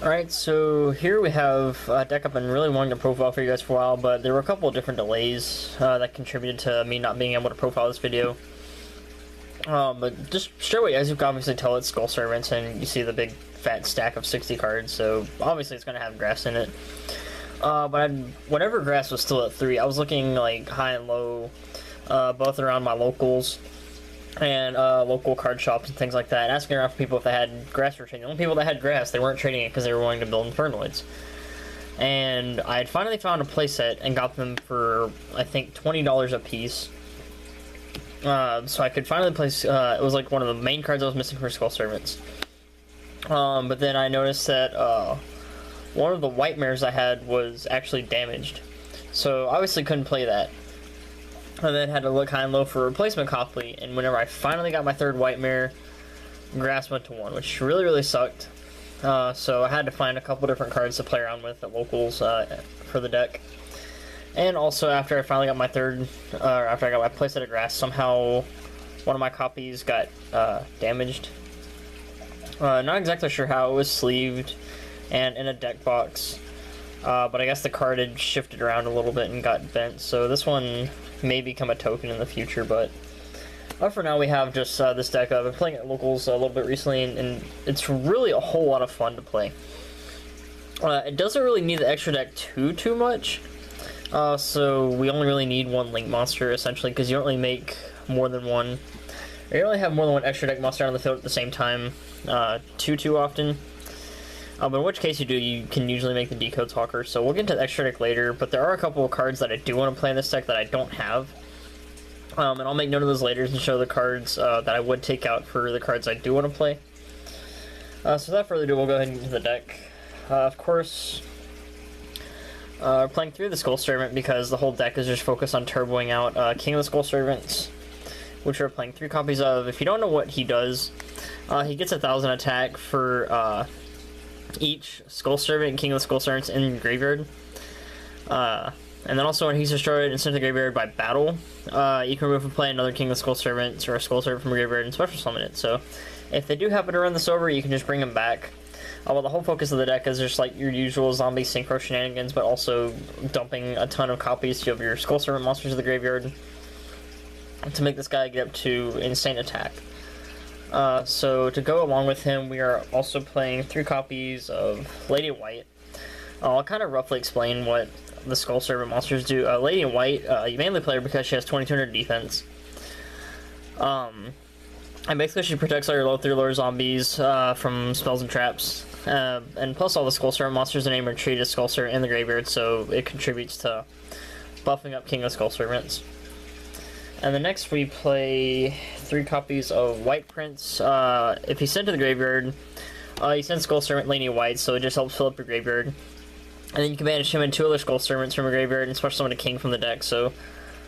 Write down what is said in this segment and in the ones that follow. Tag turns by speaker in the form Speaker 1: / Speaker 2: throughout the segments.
Speaker 1: Alright, so here we have a deck I've been really wanting to profile for you guys for a while, but there were a couple of different delays that contributed to me not being able to profile this video. But just straight away, as you can obviously tell, it's Skull Servants, and you see the big fat stack of 60 cards, so obviously it's going to have grass in it. But whenever grass was still at 3, I was looking like high and low, both around my locals and local card shops and things like that, and asking around for people if they had grass for trading. The only people that had grass, they weren't trading it because they were wanting to build Infernoids. And I had finally found a playset and got them for, I think, $20 a piece. So I could finally place, it was like one of the main cards I was missing for Skull Servants. But then I noticed that one of the white mares I had was actually damaged. So obviously couldn't play that. And then had to look high and low for a replacement copy, and whenever I finally got my third white mare, grass went to 1, which really sucked. So I had to find a couple different cards to play around with at locals for the deck. And also after I finally got my after I got my playset of grass, somehow one of my copies got damaged. Not exactly sure how. It was sleeved and in a deck box. But I guess the card had shifted around a little bit and got bent, so this one may become a token in the future, but for now we have just this deck. I've been playing at locals a little bit recently, and it's really a whole lot of fun to play. It doesn't really need the extra deck too much, so we only really need one Link monster, essentially, because you don't really make more than one, or you only have more than one extra deck monster on the field at the same time too often. But in which case you can usually make the Decode Talker, so we'll get into the extra deck later, but there are a couple of cards that I do want to play in this deck that I don't have. And I'll make note of those later and show the cards that I would take out for the cards I do want to play. So without further ado, we'll go ahead and get into the deck. Of course, we're playing through the Skull Servant because the whole deck is just focused on turboing out King of the Skull Servants, which we're playing 3 copies of. If you don't know what he does, he gets 1,000 attack for each Skull Servant and King of the Skull Servants in graveyard. And then also when he's destroyed and sent to the graveyard by battle, you can remove and play another King of the Skull Servants or a Skull Servant from a graveyard and special summon it. So if they do happen to run this over, you can just bring them back. Well, the whole focus of the deck is just like your usual zombie synchro shenanigans, but also dumping a ton of copies of your Skull Servant monsters to the graveyard to make this guy get up to insane attack. So to go along with him, we are also playing 3 copies of Lady in White. I'll kind of roughly explain what the Skull Servant monsters do. Lady in White, you mainly play her because she has 2200 defense. And basically she protects all your low 3 lower zombies from spells and traps. And plus all the Skull Servant monsters in the name are treated as Skull Servant in the graveyard, so it contributes to buffing up King of Skull Servants. And then next we play 3 copies of White Prince. If he's sent to the graveyard, you send Skull Servant Lady in White, so it just helps fill up your graveyard. And then you can banish him and 2 other Skull Servants from a graveyard and special summon a king from the deck. So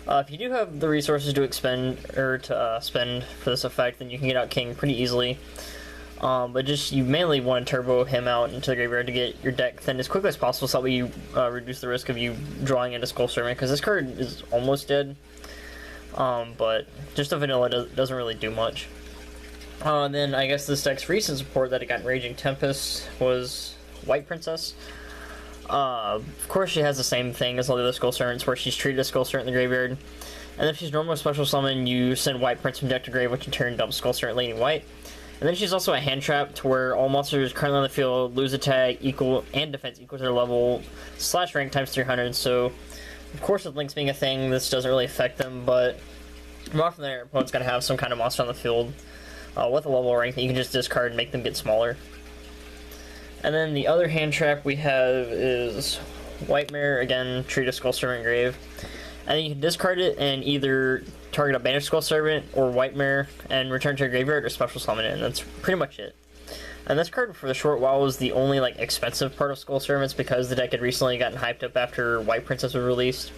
Speaker 1: if you do have the resources to expend or to spend for this effect, then you can get out king pretty easily. But just you mainly want to turbo him out into the graveyard to get your deck thin as quickly as possible, so that way you reduce the risk of you drawing into Skull Servant, because this card is almost dead. But just a vanilla doesn't really do much. Then I guess this deck's recent support that it got in Raging Tempest was White Princess. Of course she has the same thing as all the other Skull Servants, where she's treated as Skull Servant in the graveyard. And then if she's normal special summon, you send White Prince from deck to grave, which in turn dumps Skull Servant Lady in White. And then she's also a hand trap, to where all monsters currently on the field lose attack equal and defense equal to their level / rank times 300, so of course with links being a thing, this doesn't really affect them, but more often than not, your opponent's going to have some kind of monster on the field with a level rank that you can just discard and make them get smaller. And then the other hand trap we have is White Mare, again, treat a Skull Servant grave. And then you can discard it and either target a banished Skull Servant or White Mare and return to your graveyard or special summon it, and that's pretty much it. And this card for the short while was the only like expensive part of Skull Servants, because the deck had recently gotten hyped up after White Princess was released.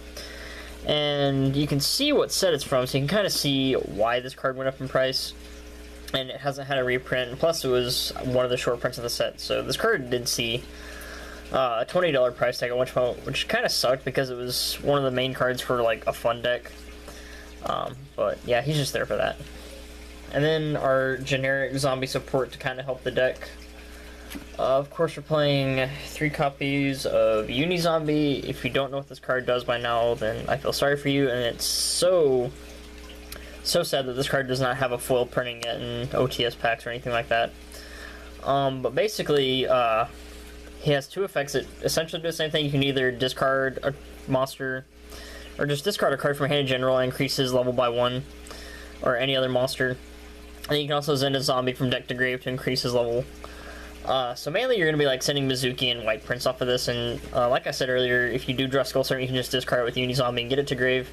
Speaker 1: And you can see what set it's from, so you can kind of see why this card went up in price. And it hasn't had a reprint, and plus it was one of the short prints of the set, so this card did see a $20 price tag at one point, which kind of sucked because it was one of the main cards for like a fun deck. But yeah, he's just there for that. And then our generic zombie support to kind of help the deck. Of course, we're playing 3 copies of Zombie. If you don't know what this card does by now, then I feel sorry for you, and it's so sad that this card does not have a foil printing yet in OTS packs or anything like that. But basically, he has 2 effects that essentially do the same thing. You can either discard a monster, or just discard a card from your hand in general and increase his level by 1, or any other monster. And you can also send a zombie from deck to grave to increase his level. So mainly you're going to be like sending Mizuki and White Prince off of this, and like I said earlier, if you do draw Skull Servant, you can just discard it with Zombie and get it to grave.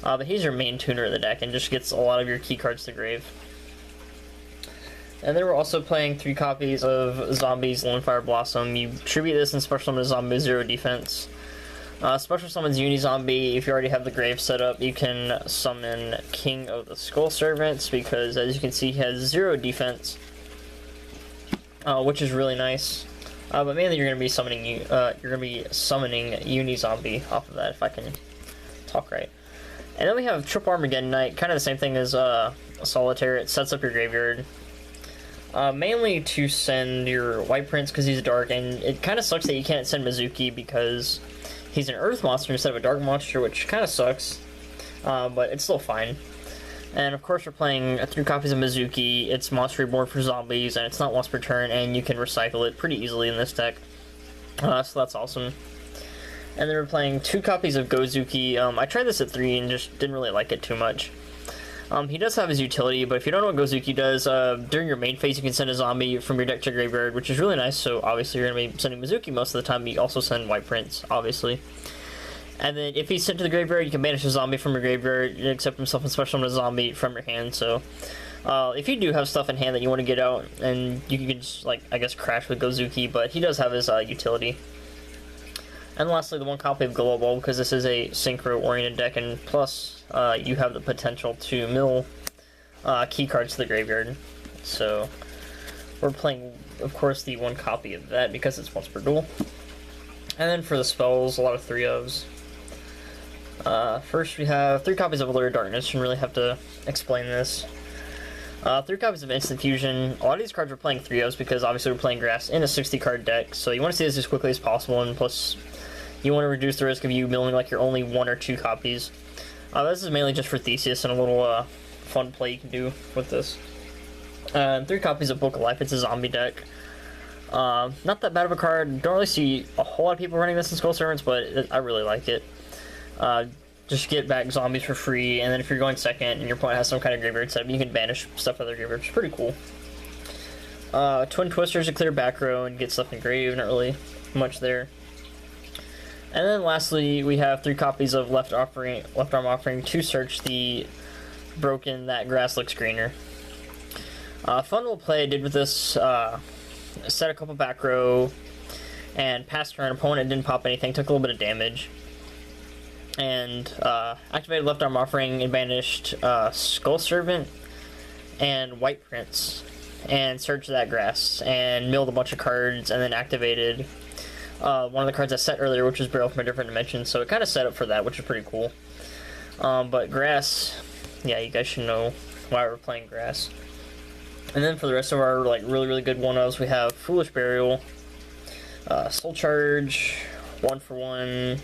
Speaker 1: But he's your main tuner of the deck and just gets a lot of your key cards to grave. And then we're also playing 3 copies of Zombies Lonefire Blossom. You tribute this and special summon a zombie with 0 defense. Special summons Zombie. If you already have the grave set up, you can summon King of the Skull Servants, because as you can see, he has 0 defense, which is really nice. But mainly you're going to be summoning Zombie off of that, if I can talk right. And then we have Triple Armageddon Knight, kind of the same thing as Solitaire. It sets up your graveyard. Mainly to send your White Prince because he's dark, and it kind of sucks that you can't send Mizuki because he's an Earth monster instead of a Dark monster, which kind of sucks, but it's still fine. And of course we're playing 3 copies of Mizuki. It's Monster Reborn for zombies, and it's not once per turn, and you can recycle it pretty easily in this deck. So that's awesome. And then we're playing 2 copies of Gozuki. I tried this at 3 and just didn't really like it too much. He does have his utility, but if you don't know what Gozuki does, during your main phase you can send a zombie from your deck to graveyard, which is really nice. So obviously you're going to be sending Mizuki most of the time, but you also send White Prince, obviously. And then if he's sent to the graveyard, you can banish a zombie from your graveyard, and accept himself and special summon a zombie from your hand. So if you do have stuff in hand that you want to get out, and you can just, like, I guess, crash with Gozuki, but he does have his utility. And lastly, the 1 copy of Global, because this is a synchro-oriented deck, and plus, you have the potential to mill key cards to the graveyard. So, we're playing, of course, the 1 copy of that, because it's once per duel. And then for the spells, a lot of 3-ofs. First, we have 3 copies of Allure of Darkness. Shouldn't really have to explain this. 3 copies of Instant Fusion. A lot of these cards we're playing 3-ofs, because obviously we're playing Grass in a 60-card deck, so you want to see this as quickly as possible, and plus, you want to reduce the risk of you milling like your only 1 or 2 copies. This is mainly just for Theseus and a little fun play you can do with this. 3 copies of Book of Life. It's a zombie deck. Not that bad of a card. Don't really see a whole lot of people running this in Skull Servants, but I really like it. Just get back zombies for free, and then if you're going second and your opponent has some kind of graveyard setup, you can banish stuff out of their graveyard, which is pretty cool. Twin Twisters to clear back row and get stuff engraved. Not really much there. And then lastly, we have 3 copies of Left Arm Offering to search the broken That Grass Looks Greener. Fun little play I did with this, set a couple back row, and passed turn. Opponent didn't pop anything, took a little bit of damage. And activated Left Arm Offering and banished Skull Servant and White Prince, and searched that grass, and milled a bunch of cards, and then activated one of the cards I set earlier, which was Barrel from a Different Dimension, so it kind of set up for that, which is pretty cool. But Grass, yeah, you guys should know why we're playing Grass. And then for the rest of our like really good 1-ofs, we have Foolish Burial, Soul Charge, 1-for-1,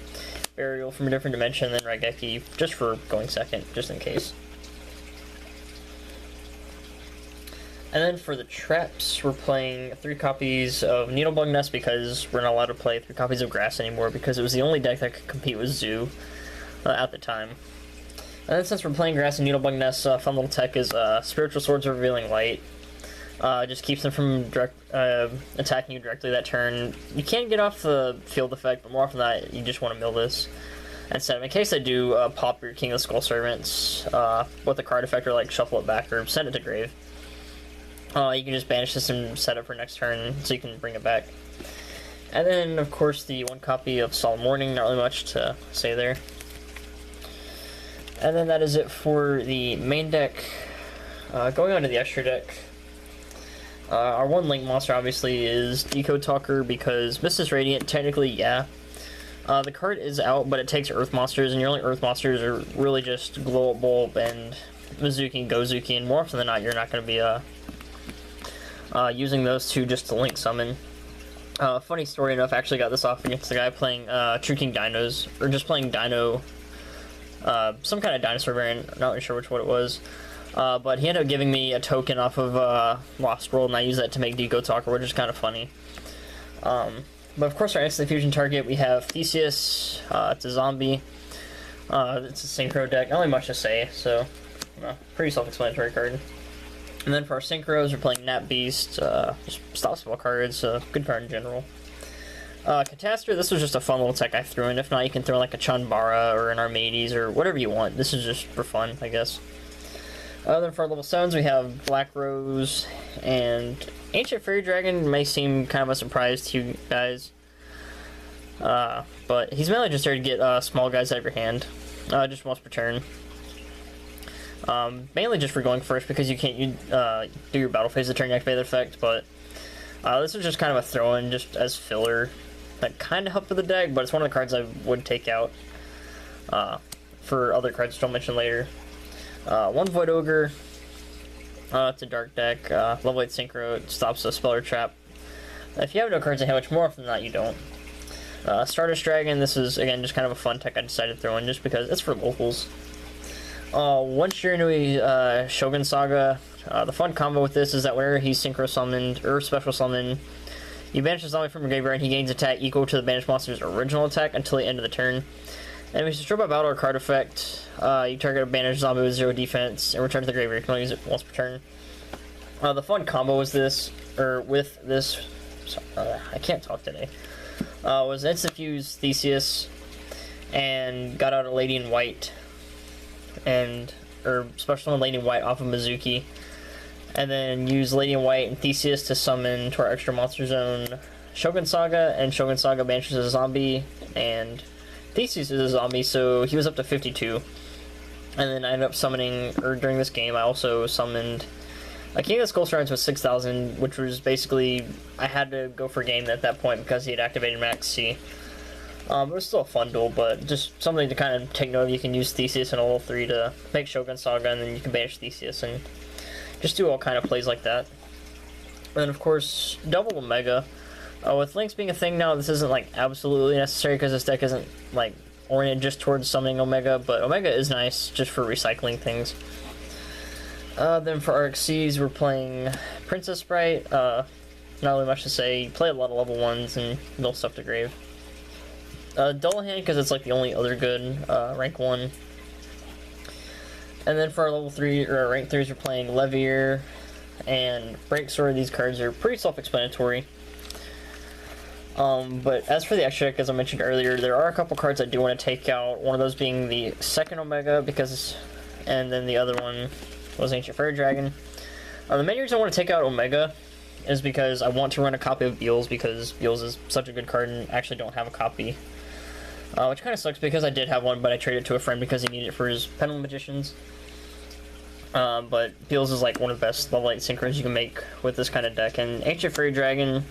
Speaker 1: Burial from a Different Dimension, and then Raigeki, just for going second, just in case. And then for the traps, we're playing 3 copies of Needlebug Nest, because we're not allowed to play 3 copies of Grass anymore, because it was the only deck that could compete with Zoo at the time. And then since we're playing Grass and Needlebug Nest, fun little tech is Spiritual Swords of Revealing Light. Just keeps them from attacking you directly that turn. You can get off the field effect, but more often than not, you just want to mill this instead. In case I do pop your King of the Skull Servants with a card effect, or like shuffle it back or send it to grave, you can just banish this and set it for next turn, so you can bring it back. And then, of course, the 1 copy of Solemn Warning. Not really much to say there. And then that is it for the main deck. Going on to the extra deck. Our 1 Link monster, obviously, is Decode Talker, because Mrs. Radiant, technically, yeah. The card is out, but it takes Earth monsters, and your only Earth monsters are really just Glow Up Bulb and Mizuki and Gozuki, and more often than not, you're not going to be using those two just to link summon. Funny story enough, I actually got this off against the guy playing True King Dinos, or just playing Dino, some kind of dinosaur variant, not really sure which one it was. But he ended up giving me a token off of Lost World, and I used that to make Deco Talker, which is kind of funny. But of course, our instant fusion target, we have Theseus. It's a zombie. It's a synchro deck. Not really much to say, so pretty self-explanatory card. And then for our synchros, we're playing Nat Beast. Just stop spell cards. Good card in general. Catastrophe, this was just a fun little tech I threw in. If not, you can throw in like a Chanbara or an Armades or whatever you want. This is just for fun, I guess. Then for our level 7s, we have Black Rose and Ancient Fairy Dragon. May seem kind of a surprise to you guys. But he's mainly just there to get small guys out of your hand. Just once per turn. Mainly just for going first because you can't do your battle phase to turn you activate the effect, but this is just kind of a throw-in just as filler that kind of helped with the deck, but it's one of the cards I would take out for other cards which I'll mention later. One Void Ogre, it's a dark deck, level 8 synchro, it stops a spell or trap. If you have no cards in hand, which more often than not you don't. Stardust Dragon, this is again just kind of a fun tech I decided to throw in just because it's for locals. One Shiranui Shogun Saga. The fun combo with this is that whenever he's synchro summoned or special summoned, you banish a zombie from your graveyard and he gains attack equal to the banished monster's original attack until the end of the turn. And if you strip out battle or card effect, you target a banished zombie with 0 defense and return to the graveyard. You can only use it once per turn. The fun combo is this, or with this, I can't talk today, was instant fuse Theseus and got out a Lady in White. Or special summon Lady in White off of Mizuki, and then use Lady in White and Theseus to summon to our extra monster zone Shogun Saga, and Shogun Saga banishes a zombie, and Theseus is a zombie, so he was up to 52. And then I ended up summoning, or during this game, I also summoned a King of the Skull Shrines with 6,000, which was basically, I had to go for game at that point because he had activated Max C. It was still a fun duel, but just something to kind of take note of. You can use Theseus in a level 3 to make Shogun Saga, and then you can banish Theseus, and just do all kind of plays like that. And then, of course, double Omega. With Links being a thing now, this isn't, like, absolutely necessary, because this deck isn't, like, oriented just towards summoning Omega, but Omega is nice just for recycling things. Then for RXCs, we're playing Princess Sprite. Not really much to say. You play a lot of level 1s and mill stuff to grave. Dullahan, because it's like the only other good rank 1. And then for our level 3 or our rank 3s, we're playing Levier and Breaksword. These cards are pretty self-explanatory. But as for the extra deck, as I mentioned earlier, there are a couple cards I do want to take out. One of those being the second Omega, and then the other one was Ancient Fairy Dragon. The main reason I want to take out Omega is because I want to run a copy of Beals, because Beals is such a good card and actually don't have a copy. Which kind of sucks because I did have one, but I traded it to a friend because he needed it for his Pendulum Magicians. But Beals is like one of the best level 8 synchros you can make with this kind of deck. And Ancient Fairy Dragon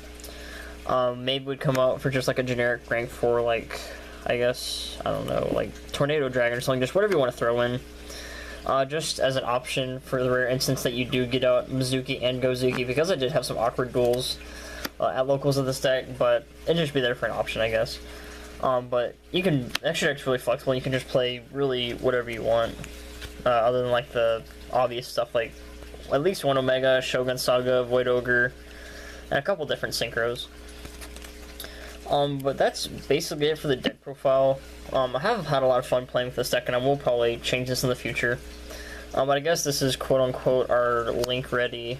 Speaker 1: maybe would come out for just like a generic rank 4, like, I guess, I don't know, like Tornado Dragon or something, just whatever you want to throw in. Just as an option for the rare instance that you do get out Mizuki and Gozuki, because I did have some awkward duels at locals of this deck, but it'd just be there for an option, I guess. But you can, extra deck's really flexible, you can just play really whatever you want, other than like the obvious stuff like at least one Omega, Shogun Saga, Void Ogre, and a couple different synchros. But that's basically it for the deck profile. I have had a lot of fun playing with this deck, and I will probably change this in the future. But I guess this is quote-unquote our link-ready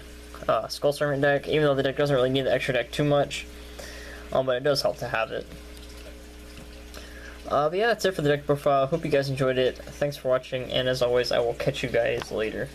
Speaker 1: Skull Servant deck, even though the deck doesn't really need the extra deck too much. But it does help to have it. But yeah, that's it for the deck profile. Hope you guys enjoyed it. Thanks for watching, and as always, I will catch you guys later.